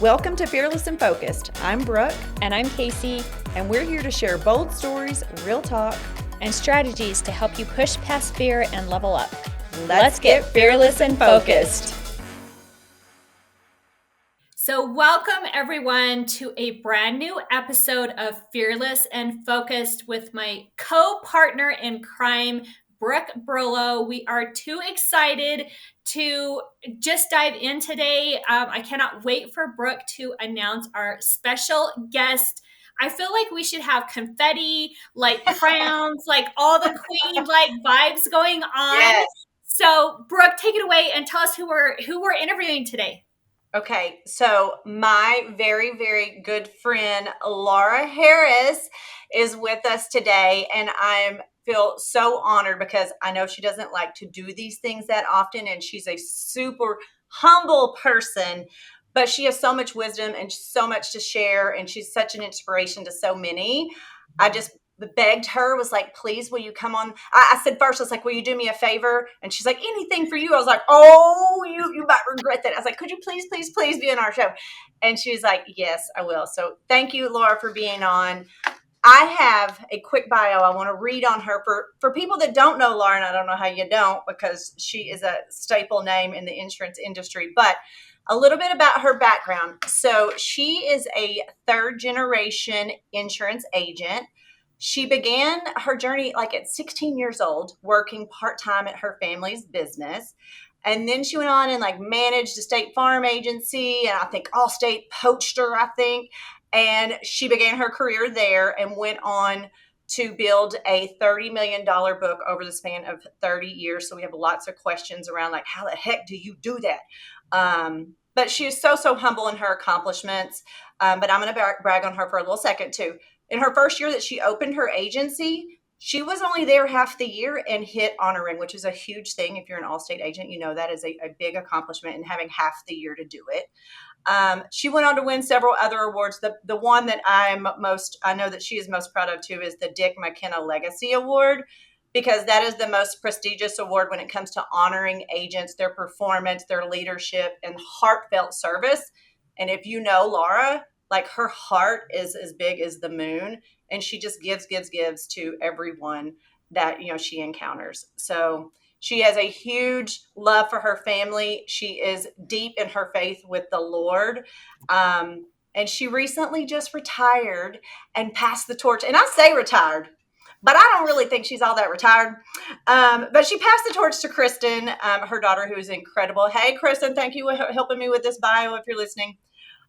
Welcome to Fearless and Focused. I'm Brooke. And I'm Casey. And we're here to share bold stories, real talk, and strategies to help you push past fear and level up. Let's get fearless and focused. So welcome everyone to a brand new episode of Fearless and Focused with my co-partner in crime, Brooke Brolo. We are too excited to just dive in today. I cannot wait for Brooke to announce our special guest. I feel like we should have confetti, like crowns, like all the queen like vibes going on. Yes. So Brooke, take it away and tell us who we're interviewing today. Okay, so my very, very good friend, Laura Harris, is with us today, and I feel so honored because I know she doesn't like to do these things that often, and she's a super humble person, but she has so much wisdom and so much to share, and she's such an inspiration to so many. I just begged her, was like, please, will you come on? I said first, I was like, will you do me a favor? And she's like, anything for you. I was like, oh, you might regret that. I was like, could you please be on our show? And she's like, yes, I will. So thank you, Laura, for being on. I have a quick bio I want to read on her for people that don't know Laura, and I don't know how you don't, because she is a staple name in the insurance industry, but a little bit about her background. So she is a third generation insurance agent. She began her journey like at 16 years old, working part-time at her family's business. And then she went on and like managed a State Farm agency. And I think Allstate poached her, I think. And she began her career there and went on to build a $30 million book over the span of 30 years. So we have lots of questions around like, how the heck do you do that? But she is so humble in her accomplishments. But I'm going to brag on her for a little second too. In her first year that she opened her agency, she was only there half the year and hit honoring, which is a huge thing. If you're an Allstate agent, you know that is a big accomplishment in having half the year to do it. She went on to win several other awards. The one that I know that she is most proud of too is the Dick McKenna Legacy Award, because that is the most prestigious award when it comes to honoring agents, their performance, their leadership, and heartfelt service. And if you know Laura, like her heart is as big as the moon, and she just gives to everyone that, she encounters. So she has a huge love for her family. She is deep in her faith with the Lord. And she recently just retired and passed the torch. And I say retired, but I don't really think she's all that retired. But she passed the torch to Kristen, her daughter, who is incredible. Hey, Kristen, thank you for helping me with this bio if you're listening.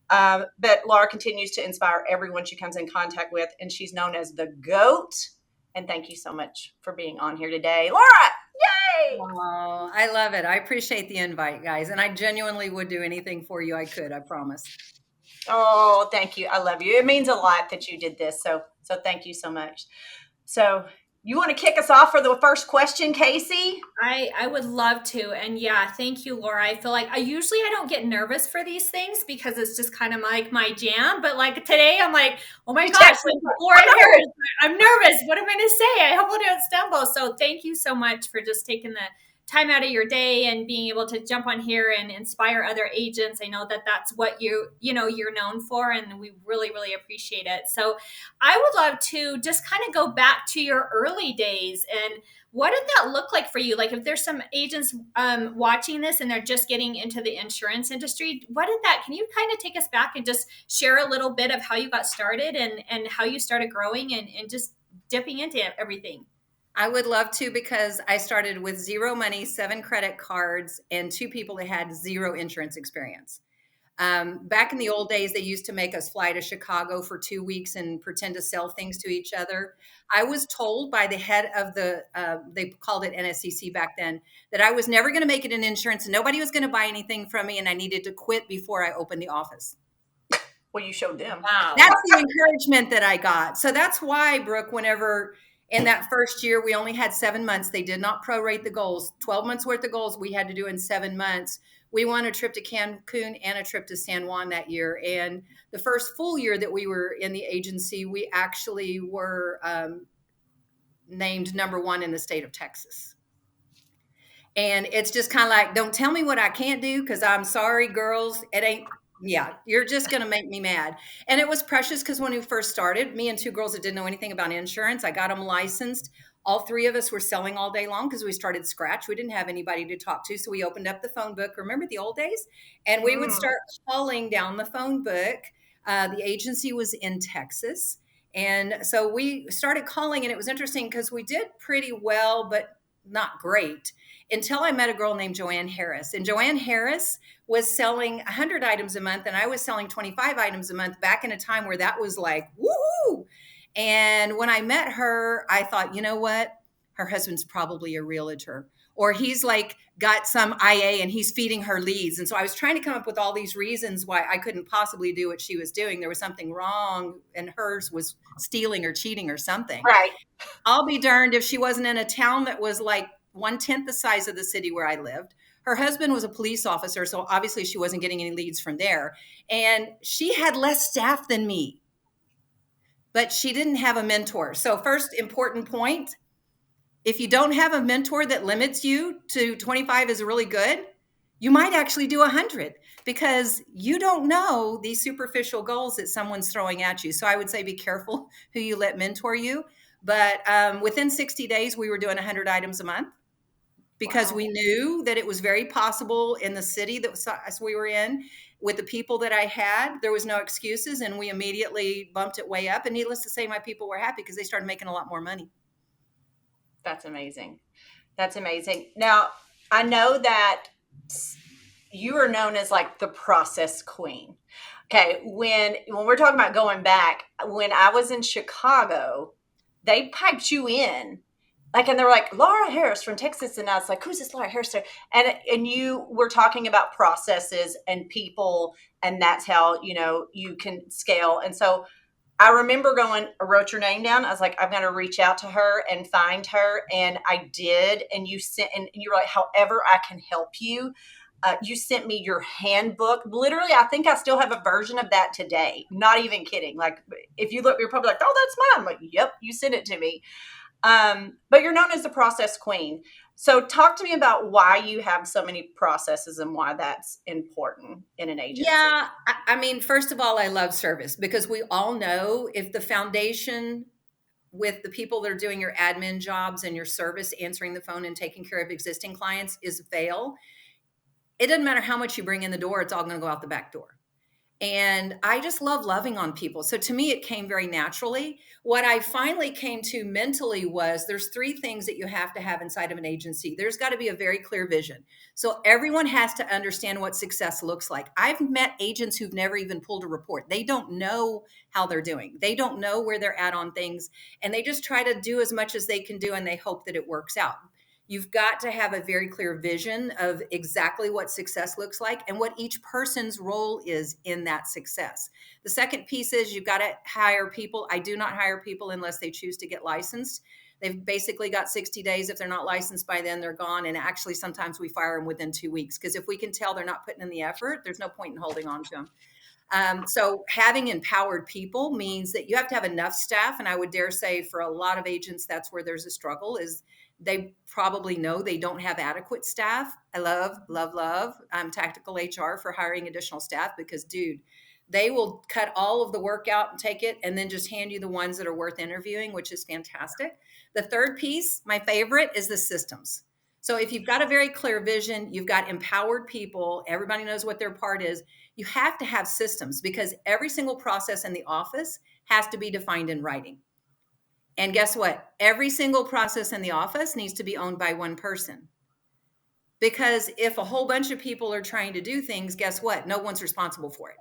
But Laura continues to inspire everyone she comes in contact with, and she's known as the GOAT. And thank you so much for being on here today. Laura, yay! Oh, I love it. I appreciate the invite, guys. And I genuinely would do anything for you I could, I promise. Oh, thank you. I love you. It means a lot that you did this. So thank you so much. So you want to kick us off for the first question, Casey? I would love to. And yeah, thank you, Laura. I feel like I don't get nervous for these things because it's just kind of like my jam. But like today, I'm like, oh my gosh, Laura Harris, I'm nervous. What am I going to say? I hope I don't stumble. So thank you so much for just taking the time out of your day and being able to jump on here and inspire other agents. I know that that's what you're known for, and we really, really appreciate it. So I would love to just kind of go back to your early days and what did that look like for you? Like if there's some agents watching this and they're just getting into the insurance industry, can you kind of take us back and just share a little bit of how you got started and how you started growing and just dipping into everything? I would love to, because I started with zero money, 7 credit cards, and 2 people that had zero insurance experience. Back in the old days, they used to make us fly to Chicago for 2 weeks and pretend to sell things to each other. I was told by the head of they called it NSCC back then, that I was never going to make it in insurance and nobody was going to buy anything from me, and I needed to quit before I opened the office. Well, you showed them. Wow. That's the encouragement that I got. So that's why, Brooke, whenever in that first year, we only had 7 months. They did not prorate the goals. 12 months worth of goals we had to do in 7 months. We won a trip to Cancun and a trip to San Juan that year. And the first full year that we were in the agency, we actually were named number 1 in the state of Texas. And it's just kind of like, don't tell me what I can't do, because I'm sorry, girls, it ain't Yeah, you're just going to make me mad. And it was precious because when we first started, me and two girls that didn't know anything about insurance, I got them licensed. All three of us were selling all day long because we started scratch. We didn't have anybody to talk to. So we opened up the phone book. Remember the old days? And we would start calling down the phone book. The agency was in Texas. And so we started calling, and it was interesting because we did pretty well, but not great until I met a girl named Joanne Harris. And Joanne Harris was selling 100 items a month, and I was selling 25 items a month back in a time where that was like, woohoo. And when I met her, I thought, you know what? Her husband's probably a realtor, or he's like got some IA and he's feeding her leads. And so I was trying to come up with all these reasons why I couldn't possibly do what she was doing. There was something wrong, and hers was stealing or cheating or something. Right. I'll be darned if she wasn't in a town that was like 1/10 the size of the city where I lived. Her husband was a police officer, so obviously she wasn't getting any leads from there. And she had less staff than me, but she didn't have a mentor. So first important point, if you don't have a mentor that limits you to 25 is really good, you might actually do 100 because you don't know these superficial goals that someone's throwing at you. So I would say be careful who you let mentor you. But within 60 days, we were doing 100 items a month because we knew that it was very possible in the city that we were in with the people that I had. There was no excuses, and we immediately bumped it way up. And needless to say, my people were happy because they started making a lot more money. That's amazing. That's amazing. Now, I know that you are known as like the process queen. Okay, when we're talking about going back, when I was in Chicago, they piped you in, like, and they were like, Laura Harris from Texas, and I was like, who's this Laura Harris? And you were talking about processes and people, and that's how you can scale. And so I remember I wrote your name down. I was like, I'm going to reach out to her and find her. And I did. And you sent, and you were like, however I can help you. You sent me your handbook. Literally, I think I still have a version of that today. Not even kidding. Like, if you look, you're probably like, oh, that's mine. I'm like, yep, you sent it to me. But you're known as the process queen. So talk to me about why you have so many processes and why that's important in an agency. Yeah. I mean, first of all, I love service because we all know if the foundation with the people that are doing your admin jobs and your service, answering the phone and taking care of existing clients is fail, it doesn't matter how much you bring in the door, it's all going to go out the back door. And I just love loving on people. So to me, it came very naturally. What I finally came to mentally was there's three things that you have to have inside of an agency. There's got to be a very clear vision. So everyone has to understand what success looks like. I've met agents who've never even pulled a report. They don't know how they're doing. They don't know where they're at on things. And they just try to do as much as they can do, and they hope that it works out. You've got to have a very clear vision of exactly what success looks like and what each person's role is in that success. The second piece is you've got to hire people. I do not hire people unless they choose to get licensed. They've basically got 60 days. If they're not licensed by then, they're gone. And actually, sometimes we fire them within 2 weeks because if we can tell they're not putting in the effort, there's no point in holding on to them. So having empowered people means that you have to have enough staff. And I would dare say for a lot of agents, that's where there's a struggle is they probably know they don't have adequate staff. I love tactical HR for hiring additional staff because, dude, they will cut all of the work out and take it and then just hand you the ones that are worth interviewing, which is fantastic. The third piece, my favorite, is the systems. So if you've got a very clear vision, you've got empowered people, everybody knows what their part is, you have to have systems because every single process in the office has to be defined in writing. And guess what? Every single process in the office needs to be owned by one person. Because if a whole bunch of people are trying to do things, guess what? No one's responsible for it.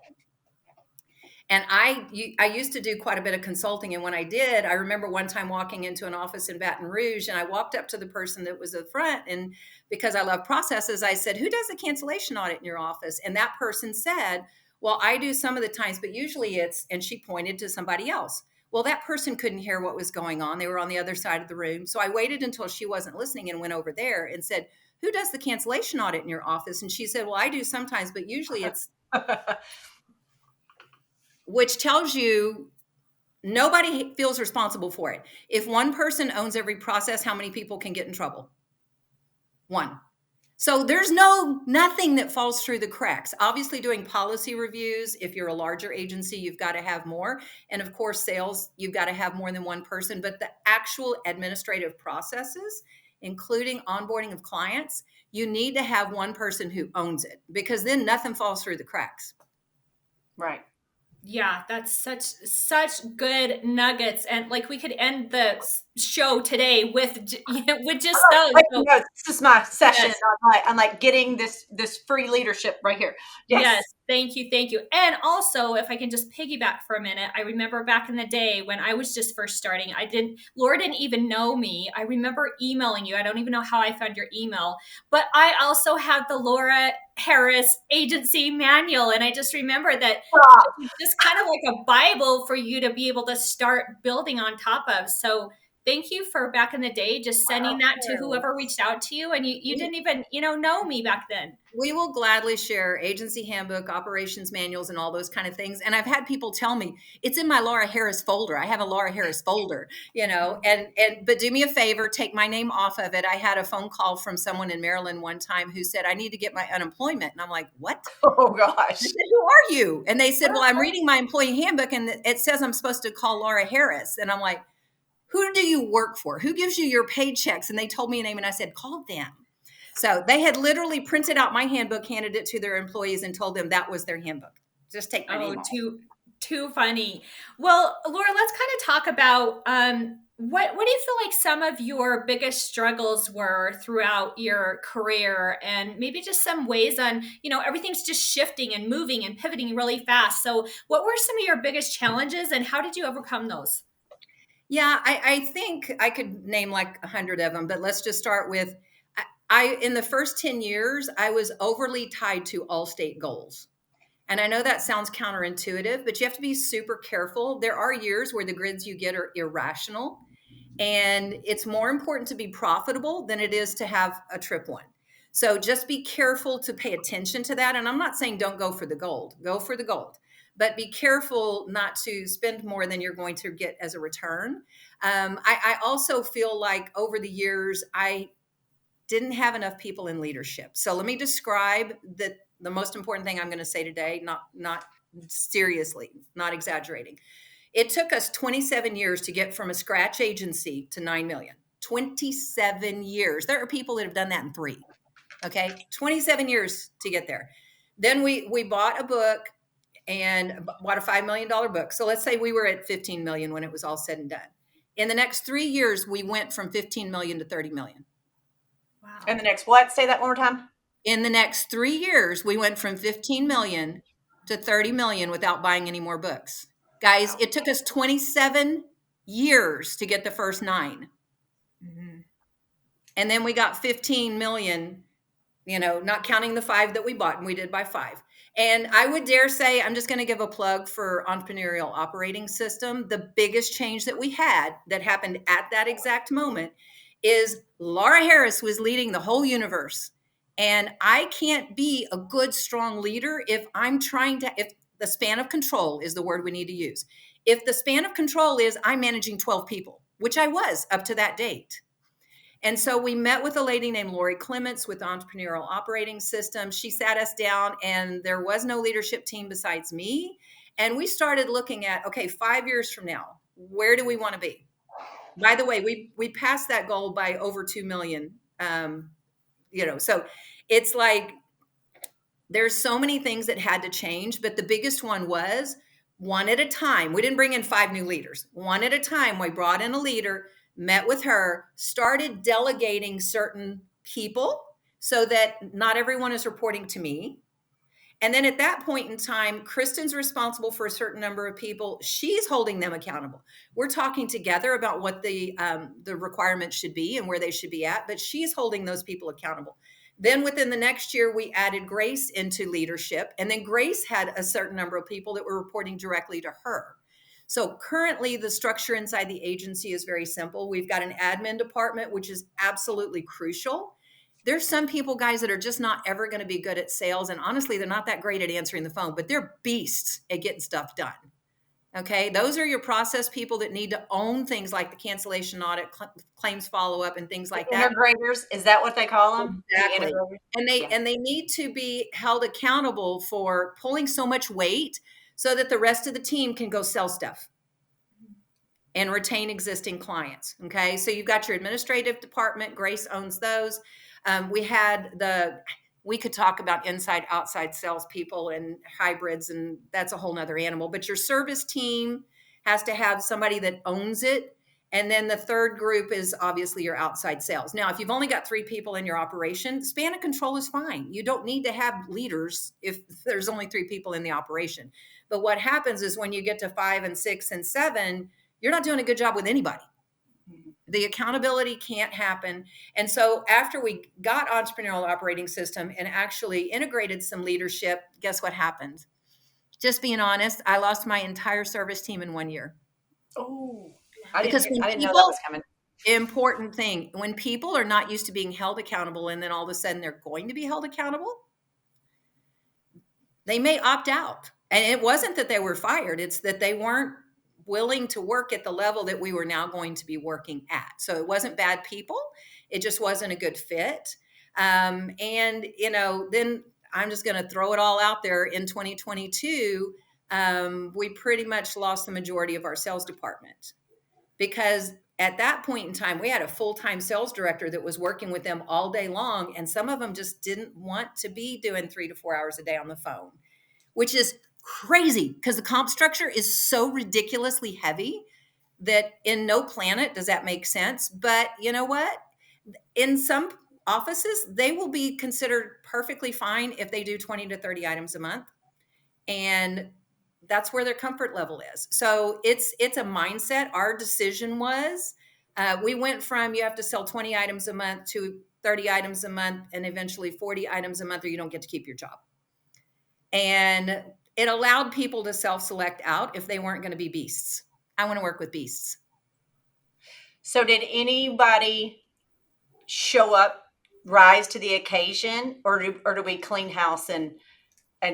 And I used to do quite a bit of consulting. And when I did, I remember one time walking into an office in Baton Rouge and I walked up to the person that was at the front. And because I love processes, I said, who does a cancellation audit in your office? And that person said, well, I do some of the times, but usually it's, and she pointed to somebody else. Well, that person couldn't hear what was going on. They were on the other side of the room. So I waited until she wasn't listening and went over there and said, who does the cancellation audit in your office? And she said, well, I do sometimes, but usually it's, which tells you nobody feels responsible for it. If one person owns every process, how many people can get in trouble? One. So there's nothing that falls through the cracks. Obviously, doing policy reviews, if you're a larger agency, you've got to have more. And of course, sales, you've got to have more than one person. But the actual administrative processes, including onboarding of clients, you need to have one person who owns it, because then nothing falls through the cracks. Right. Yeah, that's such good nuggets, and like we could end the show today with with just those. So, this is my session. yes. I'm like getting this free leadership right here. Yes, thank you. And also, if I can just piggyback for a minute, I remember back in the day when I was just first starting, Laura didn't even know me. I remember emailing you. I don't even know how I found your email, but I also had the Laura Harris agency manual. And I just remember that it was just kind of like a Bible for you to be able to start building on top of. So thank you for back in the day, just sending that to whoever reached out to you. And you didn't even, know me back then. We will gladly share agency handbook, operations manuals, and all those kind of things. And I've had people tell me it's in my Laura Harris folder. I have a Laura Harris folder, but do me a favor, take my name off of it. I had a phone call from someone in Maryland one time who said, I need to get my unemployment. And I'm like, what? Oh gosh. I said, who are you? And they said, well, I'm reading my employee handbook and it says I'm supposed to call Laura Harris. And I'm like, who do you work for? Who gives you your paychecks? And they told me a name and I said, call them. So they had literally printed out my handbook, handed it to their employees, and told them that was their handbook. Just take my name off. Too funny. Well, Laura, let's kind of talk about what do you feel like some of your biggest struggles were throughout your career, and maybe just some ways on, everything's just shifting and moving and pivoting really fast. So what were some of your biggest challenges and how did you overcome those? Yeah, I think I could name like 100 of them, but let's just start with in the first 10 years, I was overly tied to all state goals. And I know that sounds counterintuitive, but you have to be super careful. There are years where the grids you get are irrational, and it's more important to be profitable than it is to have a trip one. So just be careful to pay attention to that. And I'm not saying don't go for the gold, but be careful not to spend more than you're going to get as a return. I also feel like over the years, I didn't have enough people in leadership. So let me describe the most important thing I'm going to say today, not seriously, not exaggerating. It took us 27 years to get from a scratch agency to 9 million. 27 years. There are people that have done that in 3. Okay. 27 years to get there. Then we bought a book and bought a $5 million book. So let's say we were at 15 million when it was all said and done. In the next 3 years, we went from 15 million to 30 million. Wow. And the next what? Say that one more time. In the next 3 years, we went from 15 million to 30 million without buying any more books. Guys, it took us 27 years to get the first 9. Mm-hmm. And then we got 15 million, not counting the 5 that we bought, and we did buy 5. And I would dare say, I'm just going to give a plug for Entrepreneurial Operating System. The biggest change that we had that happened at that exact moment is Laura Harris was leading the whole universe. And I can't be a good, strong leader if the span of control is the word we need to use. If the span of control is I'm managing 12 people, which I was up to that date. And so we met with a lady named Lori Clements with Entrepreneurial Operating System. She sat us down and there was no leadership team besides me. And we started looking at, okay, 5 years from now, where do we want to be? By the way, we passed that goal by over 2 million. So it's like there's so many things that had to change, but the biggest one was one at a time. We didn't bring in 5 new leaders. One at a time, we brought in a leader, met with her, started delegating certain people so that not everyone is reporting to me. And then at that point in time, Kristen's responsible for a certain number of people. She's holding them accountable. We're talking together about what the requirements should be and where they should be at, but she's holding those people accountable. Then within the next year, we added Grace into leadership. And then Grace had a certain number of people that were reporting directly to her. So currently the structure inside the agency is very simple. We've got an admin department, which is absolutely crucial. There's some people, guys, that are just not ever going to be good at sales. And honestly, they're not that great at answering the phone, but they're beasts at getting stuff done. Okay, those are your process people that need to own things like the cancellation audit, claims follow-up, and things like that. Integrators, is that what they call them? Exactly. The integrators? And they need to be held accountable for pulling so much weight so that the rest of the team can go sell stuff and retain existing clients. Okay, so you've got your administrative department. Grace owns those. We could talk about inside, outside salespeople and hybrids, and that's a whole nother animal. But your service team has to have somebody that owns it. And then the third group is obviously your outside sales. Now, if you've only got 3 people in your operation, span of control is fine. You don't need to have leaders if there's only 3 people in the operation. But what happens is when you get to 5 and 6 and 7, you're not doing a good job with anybody. The accountability can't happen. And so after we got entrepreneurial operating system and actually integrated some leadership, guess what happened? Just being honest, I lost my entire service team in 1 year. Oh, I Because didn't when know that people, was coming. important thing, when people are not used to being held accountable and then all of a sudden they're going to be held accountable, they may opt out. And it wasn't that they were fired, it's that they weren't willing to work at the level that we were now going to be working at. So it wasn't bad people, it just wasn't a good fit. And then I'm just going to throw it all out there. In 2022, we pretty much lost the majority of our sales department, because at that point in time, we had a full-time sales director that was working with them all day long. And some of them just didn't want to be doing 3 to 4 hours a day on the phone, which is crazy because the comp structure is so ridiculously heavy that in no planet does that make sense. But you know what? In some offices, they will be considered perfectly fine if they do 20 to 30 items a month. And that's where their comfort level is. So it's a mindset. Our decision was, we went from you have to sell 20 items a month to 30 items a month and eventually 40 items a month, or you don't get to keep your job. And it allowed people to self-select out if they weren't going to be beasts. I want to work with beasts. So did anybody show up, rise to the occasion, or do we clean house and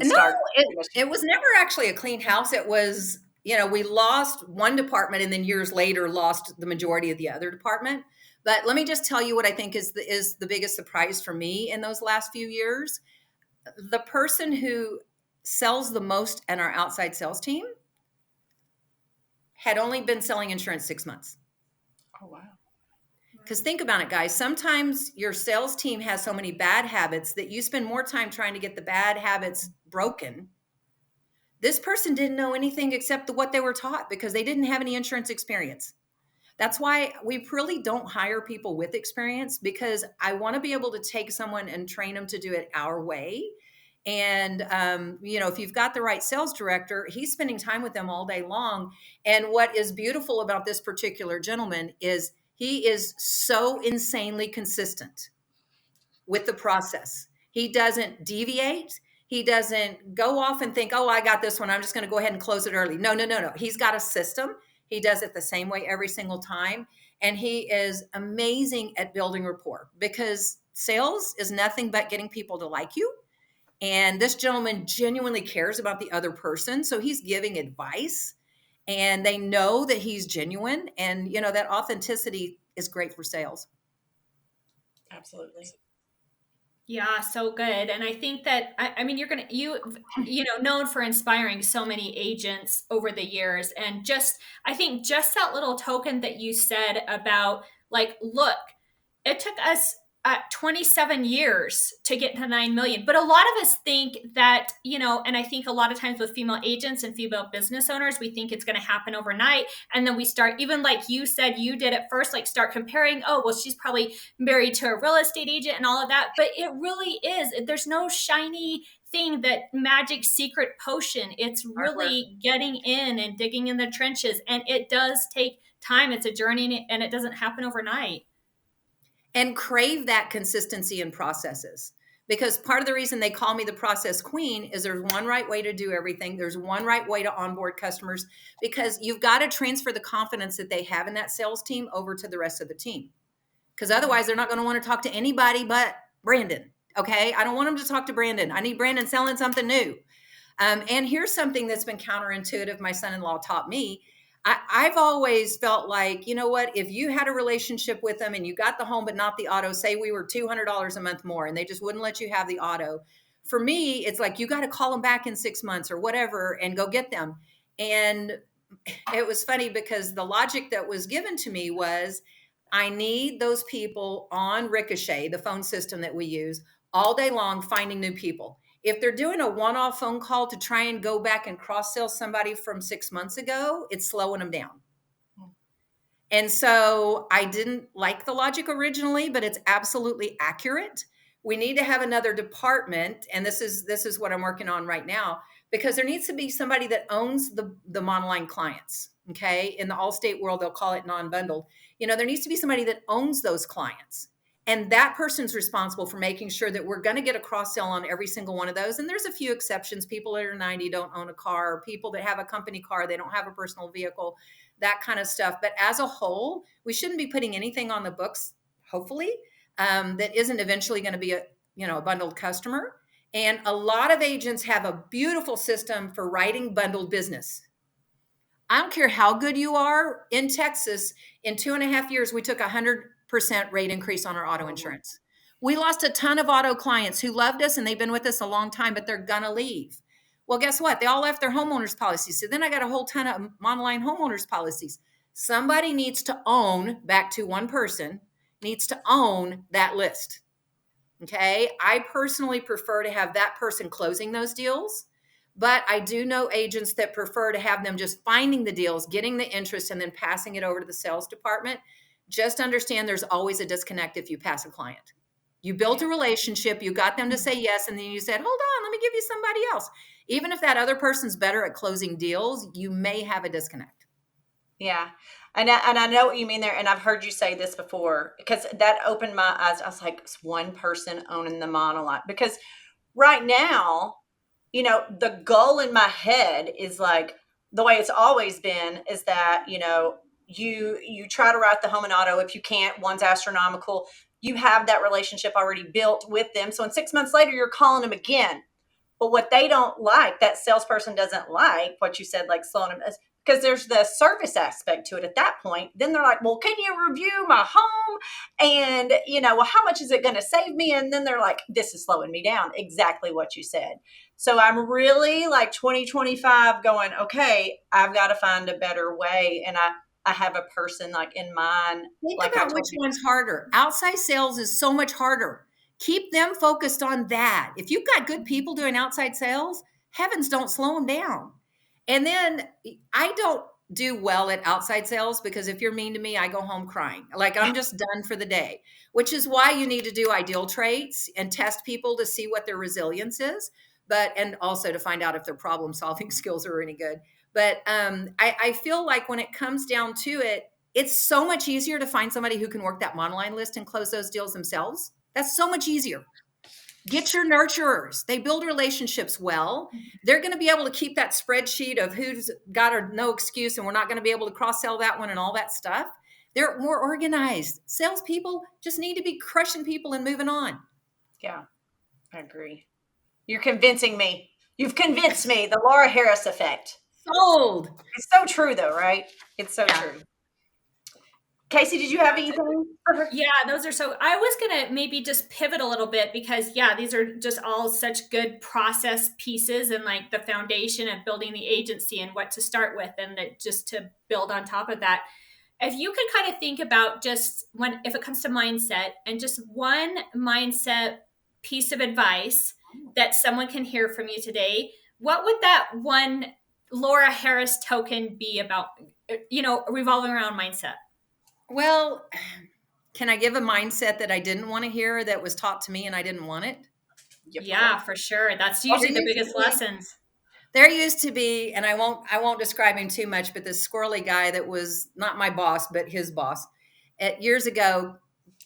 start? No, it was never actually a clean house. It was, we lost one department and then years later lost the majority of the other department. But let me just tell you what I think is the biggest surprise for me in those last few years. The person who sells the most in our outside sales team had only been selling insurance 6 months. Oh, wow. Because think about it, guys. Sometimes your sales team has so many bad habits that you spend more time trying to get the bad habits broken. This person didn't know anything except what they were taught because they didn't have any insurance experience. That's why we really don't hire people with experience, because I want to be able to take someone and train them to do it our way. And, if you've got the right sales director, he's spending time with them all day long. And what is beautiful about this particular gentleman is he is so insanely consistent with the process. He doesn't deviate. He doesn't go off and think, oh, I got this one, I'm just going to go ahead and close it early. No. He's got a system. He does it the same way every single time. And he is amazing at building rapport, because sales is nothing but getting people to like you. And this gentleman genuinely cares about the other person. So he's giving advice and they know that he's genuine. And, that authenticity is great for sales. Absolutely. Yeah, so good. And I think that, known for inspiring so many agents over the years. And I think just that little token that you said about look, it took us 27 years to get to 9 million. But a lot of us think that, and I think a lot of times with female agents and female business owners, we think it's going to happen overnight. And then we start, even like you said, you did at first, start comparing, oh, well, she's probably married to a real estate agent and all of that. But it really is. There's no shiny thing, that magic secret potion. It's really getting in and digging in the trenches. And it does take time. It's a journey and it doesn't happen overnight. And crave that consistency in processes. Because part of the reason they call me the process queen is there's one right way to do everything. There's one right way to onboard customers, because you've got to transfer the confidence that they have in that sales team over to the rest of the team. Because otherwise they're not going to want to talk to anybody but Brandon. Okay. I don't want them to talk to Brandon. I need Brandon selling something new. And here's something that's been counterintuitive. My son-in-law taught me. I've always felt like, you know what, if you had a relationship with them and you got the home, but not the auto, say we were $200 a month more and they just wouldn't let you have the auto. For me, it's like, you got to call them back in 6 months or whatever and go get them. And it was funny because the logic that was given to me was, I need those people on Ricochet, the phone system that we use, all day long finding new people. If they're doing a one-off phone call to try and go back and cross-sell somebody from 6 months ago, it's slowing them down. And so I didn't like the logic originally, but it's absolutely accurate. We need to have another department, and this is what I'm working on right now, because there needs to be somebody that owns the monoline clients. Okay, in the Allstate world, they'll call it non-bundled. There needs to be somebody that owns those clients. And that person's responsible for making sure that we're going to get a cross sell on every single one of those. And there's a few exceptions. People that are 90 don't own a car. People that have a company car, they don't have a personal vehicle, that kind of stuff. But as a whole, we shouldn't be putting anything on the books, hopefully, that isn't eventually going to be a bundled customer. And a lot of agents have a beautiful system for writing bundled business. I don't care how good you are. In Texas, in 2.5 years, we took 100% rate increase on our auto insurance. We lost a ton of auto clients who loved us and they've been with us a long time, but they're gonna leave. Well, guess what? They all left their homeowners policies. So then I got a whole ton of monoline homeowners policies. Somebody needs to own, back to one person, needs to own that list. Okay. I personally prefer to have that person closing those deals. But I do know agents that prefer to have them just finding the deals, getting the interest, and then passing it over to the sales department. Just understand there's always a disconnect if you pass a client. You built a relationship, you got them to say yes, and then you said, hold on, let me give you somebody else. Even if that other person's better at closing deals, you may have a disconnect. Yeah. And I know what you mean there. And I've heard you say this before, because that opened my eyes. I was like, it's one person owning the monoline. Because right now, the goal in my head is like, the way it's always been is that, you try to write the home and auto. If you can't, one's astronomical. You have that relationship already built with them. So in 6 months later, you're calling them again. But what they don't like, that salesperson doesn't like what you said, like slowing them, because there's the service aspect to it at that point. Then they're like, well, can you review my home? And, well, how much is it going to save me? And then they're like, this is slowing me down. Exactly what you said. So I'm really like 2025 going, okay, I've got to find a better way. And I have a person like in mind. Think like about which one's harder. Outside sales is so much harder. Keep them focused on that. If you've got good people doing outside sales, heavens, don't slow them down. And then I don't do well at outside sales because if you're mean to me, I go home crying. Like I'm just done for the day, which is why you need to do ideal traits and test people to see what their resilience is, and also to find out if their problem solving skills are any good. But I feel like when it comes down to it, it's so much easier to find somebody who can work that monoline list and close those deals themselves. That's so much easier. Get your nurturers. They build relationships well. They're going to be able to keep that spreadsheet of who's got a no excuse and we're not going to be able to cross-sell that one and all that stuff. They're more organized. Salespeople just need to be crushing people and moving on. Yeah, I agree. You're convincing me. You've convinced me. The Laura Harris effect. Sold. It's so true, though, right? It's so true. Casey, did you have anything? Yeah, those are so. I was going to maybe just pivot a little bit because, these are just all such good process pieces and like the foundation of building the agency and what to start with and just to build on top of that. If you can kind of think about just if it comes to mindset and just one mindset piece of advice that someone can hear from you today, what would that one Laura Harris token be about, revolving around mindset? Well, can I give a mindset that I didn't want to hear that was taught to me and I didn't want it? Yeah, for sure. That's usually the biggest lessons. There used to be, and I won't describe him too much, but this squirrely guy that was not my boss, but his boss. Years ago,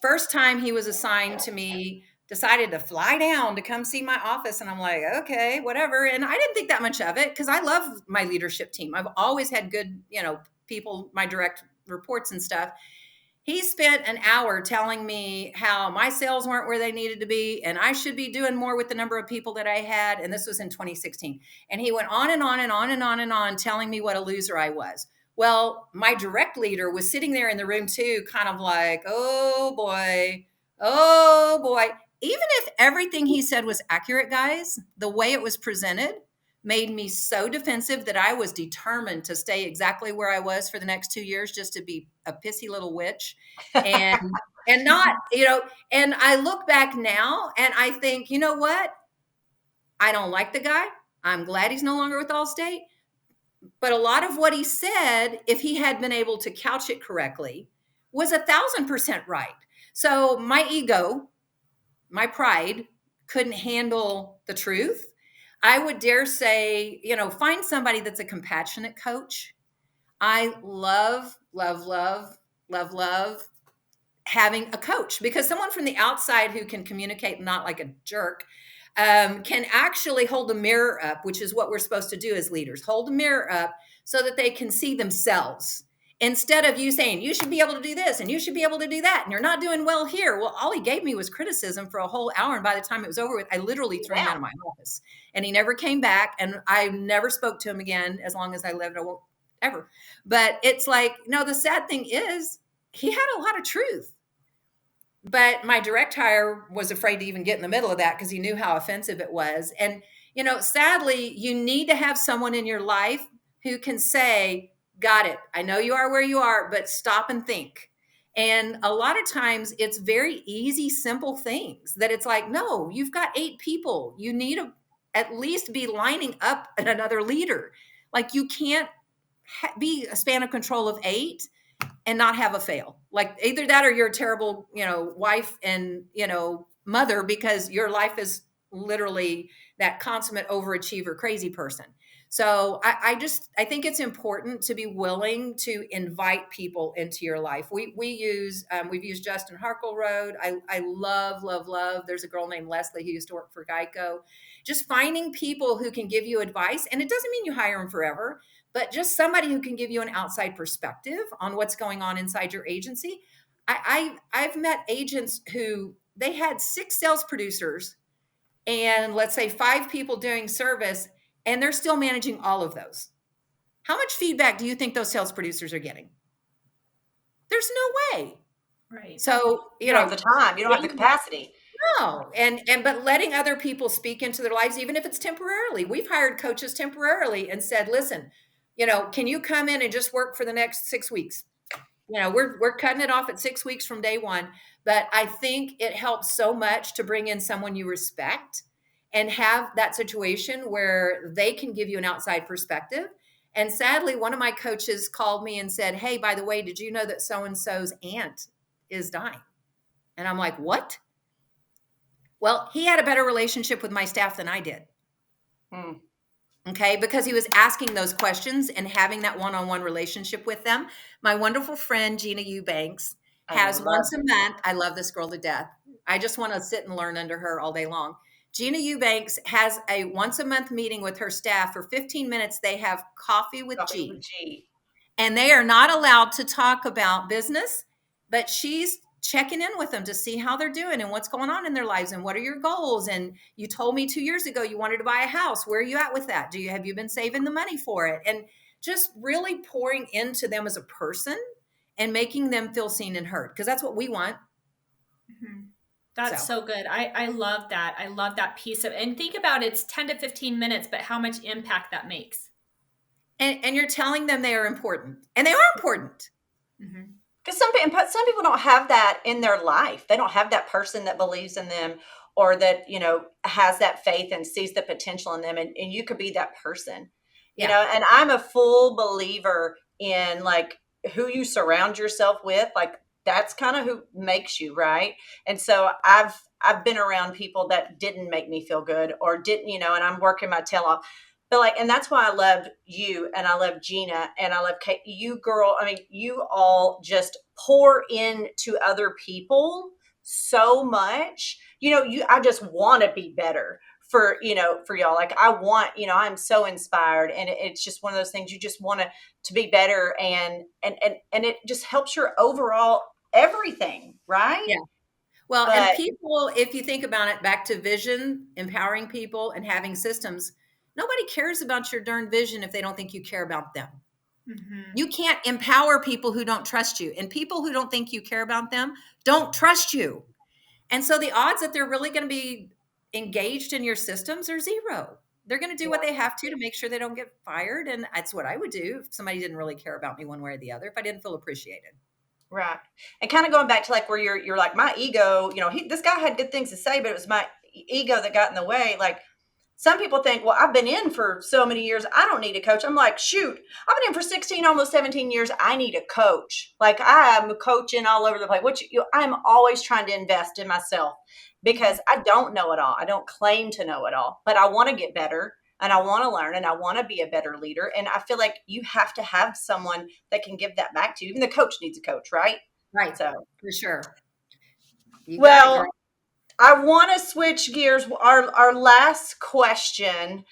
first time he was assigned to me, decided to fly down to come see my office. And I'm like, okay, whatever. And I didn't think that much of it because I love my leadership team. I've always had good, people, my direct reports and stuff. He spent an hour telling me how my sales weren't where they needed to be and I should be doing more with the number of people that I had. And this was in 2016. And he went on and on and on and on and on telling me what a loser I was. Well, my direct leader was sitting there in the room too, kind of like, oh boy, oh boy. Even if everything he said was accurate, guys, the way it was presented made me so defensive that I was determined to stay exactly where I was for the next 2 years, just to be a pissy little witch and not, and I look back now and I think, you know what? I don't like the guy. I'm glad he's no longer with Allstate. But a lot of what he said, if he had been able to couch it correctly, was 1,000% right. So my ego, my pride couldn't handle the truth. I would dare say, find somebody that's a compassionate coach. I love, love, love, love, love having a coach, because someone from the outside who can communicate not like a jerk can actually hold a mirror up, which is what we're supposed to do as leaders, hold a mirror up so that they can see themselves. Instead of you saying, you should be able to do this and you should be able to do that, and you're not doing well here. Well, all he gave me was criticism for a whole hour. And by the time it was over with, I literally threw him out of my office, and he never came back. And I never spoke to him again as long as I lived. I won't ever. But it's like, no, the sad thing is he had a lot of truth. But my direct hire was afraid to even get in the middle of that because he knew how offensive it was. And, sadly, you need to have someone in your life who can say, got it. I know you are where you are, but stop and think. And a lot of times it's very easy, simple things that it's like, no, you've got 8 people. You need to at least be lining up another leader. Like, you can't be a span of control of 8 and not have a fail. Like, either that or you're a terrible, wife and, mother, because your life is literally that consummate overachiever, crazy person. So I think it's important to be willing to invite people into your life. We've used Justin Harkleroad. I love, love, love. There's a girl named Leslie who used to work for Geico. Just finding people who can give you advice. And it doesn't mean you hire them forever, but just somebody who can give you an outside perspective on what's going on inside your agency. I've met agents who they had 6 sales producers and let's say 5 people doing service, and they're still managing all of those. How much feedback do you think those sales producers are getting? There's no way. Right. So, you don't have the time, you don't have the capacity. No. But letting other people speak into their lives, even if it's temporarily. We've hired coaches temporarily and said, listen, can you come in and just work for the next 6 weeks? We're cutting it off at 6 weeks from day one. But I think it helps so much to bring in someone you respect and have that situation where they can give you an outside perspective. And sadly, one of my coaches called me and said, hey, by the way, did you know that so-and-so's aunt is dying? And I'm like, what? Well, he had a better relationship with my staff than I did. Okay, because he was asking those questions and having that one-on-one relationship with them. My wonderful friend, Gina Eubanks, has once a month. I love this girl to death. I just want to sit and learn under her all day long. Gina Eubanks has a once a month meeting with her staff for 15 minutes. They have coffee with G. And they are not allowed to talk about business, but she's checking in with them to see how they're doing and what's going on in their lives and what are your goals. And you told me 2 years ago you wanted to buy a house. Where are you at with that? Have you been saving the money for it? And just really pouring into them as a person and making them feel seen and heard, because that's what we want. Mm-hmm. That's so good. I love that. I love that piece of, and think about it's 10 to 15 minutes, but how much impact that makes. And you're telling them they are important, and they are important. Because some people don't have that in their life. They don't have that person that believes in them or that, has that faith and sees the potential in them. And you could be that person, and I'm a full believer in like who you surround yourself with. Like, that's kind of who makes you, right? And so I've been around people that didn't make me feel good or didn't, and I'm working my tail off. But and that's why I loved you and I love Gina and I love Kate. You girl, I mean, you all just pour into other people so much. I just want to be better for y'all. Like, I want, I'm so inspired, and it's just one of those things you just want to be better, and it just helps your overall everything, right? Yeah. Well, and But people, if you think about it, back to vision, empowering people and having systems, nobody cares about your darn vision if they don't think you care about them. Mm-hmm. You can't empower people who don't trust you, and people who don't think you care about them don't trust you. And so the odds that they're really going to be engaged in your systems are zero. They're going to do what they have to make sure they don't get fired. And that's what I would do if somebody didn't really care about me one way or the other, if I didn't feel appreciated. right. And kind of going back to like where you're like, my ego, this guy had good things to say, but it was my ego that got in the way. Like, some people think, well, I've been in for so many years, I don't need a coach. I'm like, shoot, I've been in for 16, almost 17 years. I need a coach. Like, I am coaching all over the place. I'm always trying to invest in myself because I don't know it all. I don't claim to know it all, but I want to get better and I want to learn and I want to be a better leader. And I feel like you have to have someone that can give that back to you. Even the coach needs a coach, right? Right. So, for sure. well, I want to switch gears. Our last question.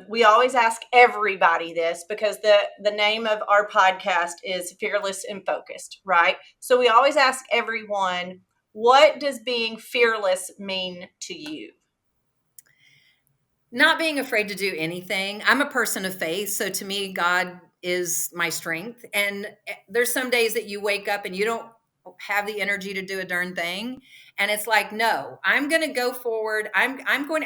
We always ask everybody this because the name of our podcast is Fearless and Focused, right? So we always ask everyone, what does being fearless mean to you? Not being afraid to do anything. I'm a person of faith. So to me, God is my strength. And there's some days that you wake up and you don't have the energy to do a darn thing. And it's like, no, I'm going to go forward. I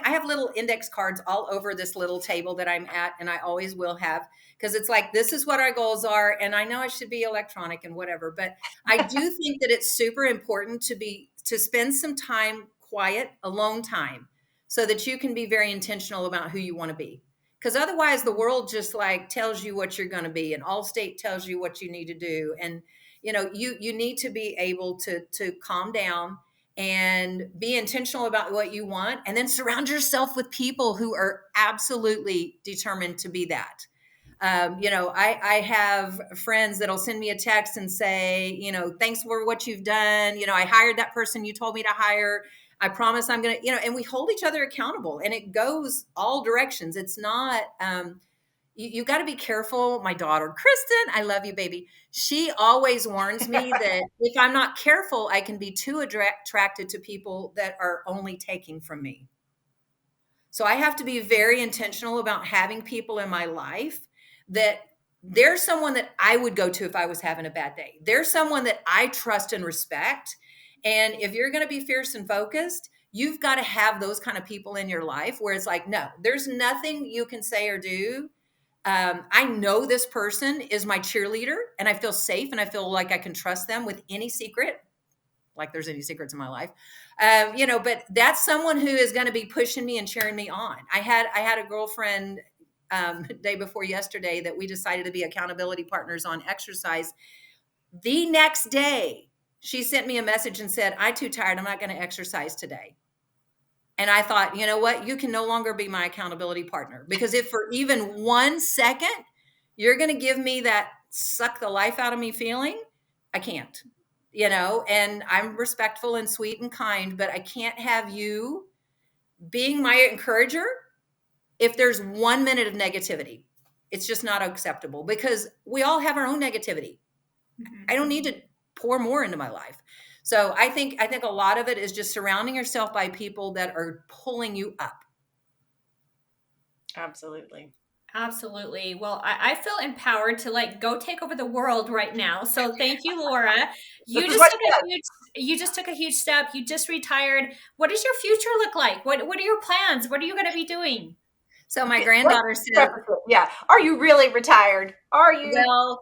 have little index cards all over this little table that I'm at. And I always will have, because it's like, this is what our goals are. And I know I should be electronic and whatever, but I do think that it's super important to spend some time quiet, alone time, so that you can be very intentional about who you want to be. Because otherwise the world just like tells you what you're going to be, and Allstate tells you what you need to do. And, you need to be able to calm down and be intentional about what you want, and then surround yourself with people who are absolutely determined to be that. I have friends that'll send me a text and say, thanks for what you've done. I hired that person you told me to hire. I promise I'm going to, and we hold each other accountable, and it goes all directions. It's not, you got to be careful. My daughter, Kristen, I love you, baby. She always warns me that if I'm not careful, I can be too attracted to people that are only taking from me. So I have to be very intentional about having people in my life that there's someone that I would go to if I was having a bad day. There's someone that I trust and respect. And if you're going to be fierce and focused, you've got to have those kind of people in your life where it's like, no, there's nothing you can say or do. I know this person is my cheerleader, and I feel safe and I feel like I can trust them with any secret, like there's any secrets in my life. But that's someone who is going to be pushing me and cheering me on. I had a girlfriend day before yesterday that we decided to be accountability partners on exercise. The next day, she sent me a message and said, I'm too tired. I'm not going to exercise today. And I thought, you know what? You can no longer be my accountability partner, because if for even 1 second, you're going to give me that suck the life out of me feeling, I can't, and I'm respectful and sweet and kind, but I can't have you being my encourager if there's 1 minute of negativity. It's just not acceptable, because we all have our own negativity. Mm-hmm. I don't need to pour more into my life. So I think a lot of it is just surrounding yourself by people that are pulling you up. Absolutely. Absolutely. Well, I feel empowered to go take over the world right now. So thank you, Laura. You just took a huge step. You just retired. What does your future look like? What are your plans? What are you going to be doing? So my granddaughter said, yeah. Are you really retired? Are you? Well,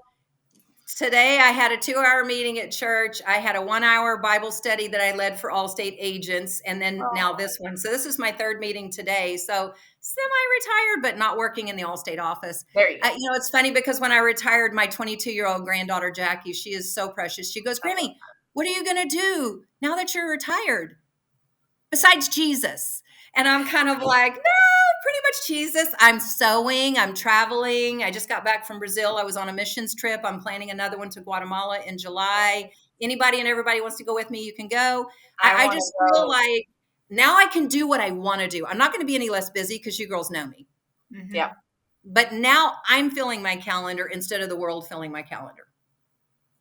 today I had a 2-hour meeting at church. I had a 1-hour Bible study that I led for Allstate agents. And then now this one. So this is my 3rd meeting today. So semi-retired, but not working in the Allstate office. There you go. It's funny because when I retired, my 22-year-old granddaughter, Jackie, she is so precious. She goes, Grammy, what are you going to do now that you're retired besides Jesus? And I'm kind of like, no, pretty much Jesus. I'm sewing, I'm traveling. I just got back from Brazil. I was on a missions trip. I'm planning another one to Guatemala in July. Anybody and everybody wants to go with me, you can go. I just feel like now I can do what I want to do. I'm not going to be any less busy because you girls know me. Mm-hmm. Yeah. But now I'm filling my calendar instead of the world filling my calendar.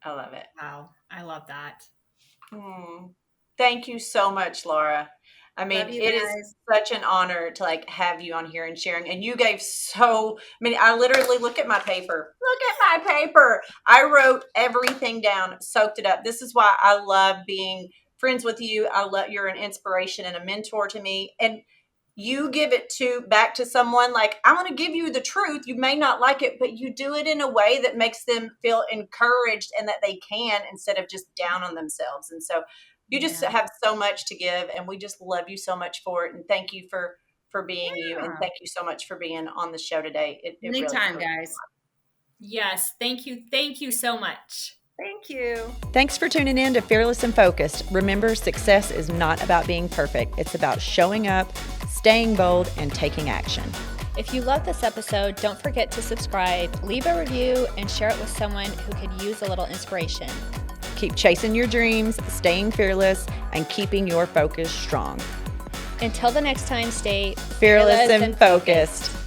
I love it. Wow. I love that. Thank you so much, Laura. I mean, Love you it is guys. such an honor to like have you on here and sharing. And you gave I literally look at my paper. Look at my paper. I wrote everything down, soaked it up. This is why I love being friends with you. You're an inspiration and a mentor to me. And you give it back to someone like, I want to give you the truth. You may not like it, but you do it in a way that makes them feel encouraged and that they can, instead of just down on themselves. And so you just have so much to give, and we just love you so much for it. And thank you for being you, and thank you so much for being on the show today. Anytime, really guys. Yes, thank you so much. Thank you. Thanks for tuning in to Fearless and Focused. Remember, success is not about being perfect. It's about showing up, staying bold, and taking action. If you love this episode, don't forget to subscribe, leave a review, and share it with someone who could use a little inspiration. Keep chasing your dreams, staying fearless, and keeping your focus strong. Until the next time, stay Fearless and focused.